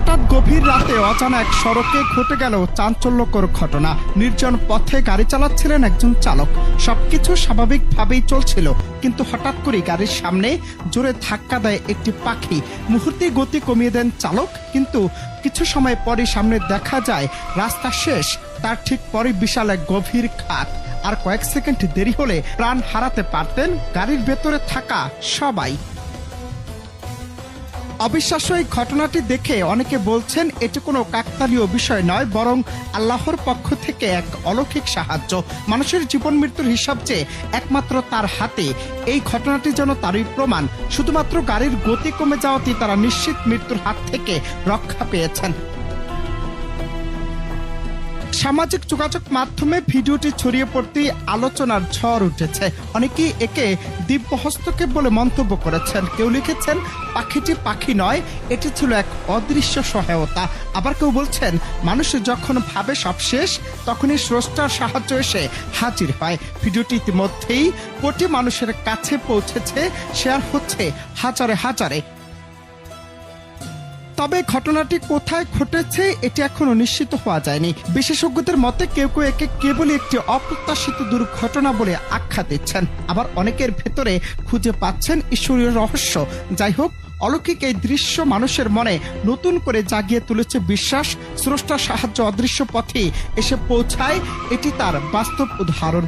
হঠাৎ গভীর রাতে অজানা এক সড়কে ঘটে গেল চাঞ্চল্যকর ঘটনা। নির্জন পথে গাড়ি চালাচ্ছিলেন একজন চালক। সবকিছু স্বাভাবিকভাবেই চলছিল, কিন্তু হঠাৎ করে গাড়ির সামনে জোরে ধাক্কা দেয় একটি পাখি। মুহূর্তে গতি কমিয়ে দেন চালক, কিন্তু কিছু সময় পরে সামনে দেখা যায় রাস্তা শেষ। তার ঠিক পরে বিশাল এক গভীর খাত। আর কয়েক সেকেন্ড দেরি হলে প্রাণ হারাতে পারতেন গাড়ির ভেতরে থাকা সবাই। অবিশ্বাস্য এই ঘটনাটি দেখে অনেকে বলছেন এটি কোনো কাকতালীয় বিষয় নয়, বরং আল্লাহর পক্ষ থেকে এক অলৌকিক সাহায্য। মানুষের জীবন মৃত্যুর হিসাব যে একমাত্র তার হাতে, এই ঘটনাটি যেন তারই প্রমাণ। শুধুমাত্র গাড়ির গতি কমে যাওয়াতেই তারা নিশ্চিত মৃত্যুর হাত থেকে রক্ষা পেয়েছেন। সামাজিক যোগাযোগ মাধ্যমে ভিডিওটি ছড়িয়ে পড়তেই আলোচনার ঝড় উঠেছে। অনেকেই একে দিব্য হস্তক্ষেপ বলে মন্তব্য করেছেন। কেউ লিখেছেন পাখিটি পাখি নয়, এটি ছিল এক অদৃশ্য সহায়তা। আবার কেউ বলছেন মানুষ যখন ভাবে সব শেষ, তখনই স্রষ্টার সাহায্য এসে হাজির হয়। ভিডিওটি ইতিমধ্যেই কোটি মানুষের কাছে পৌঁছেছে, শেয়ার হচ্ছে হাজারে হাজারে। তবে ঘটনাটি কোথায় ঘটেছে এটি এখনো নিশ্চিত হওয়া যায়নি। বিশেষজ্ঞদের মতে কেউ কেউ একে কেবলই একটি অপ্রত্যাশিত দুর্ঘটনা বলে আখ্যা দিচ্ছেন, আবার অনেকের ভেতরে খুঁজে পাচ্ছেন ঈশ্বরীয় রহস্য। যাই হোক, অলৌকিক এই দৃশ্য মানুষের মনে নতুন করে জাগিয়ে তুলেছে বিশ্বাস। স্রষ্টার সাহায্য অদৃশ্য পথে এসে পৌঁছায়, এটি তার বাস্তব উদাহরণ।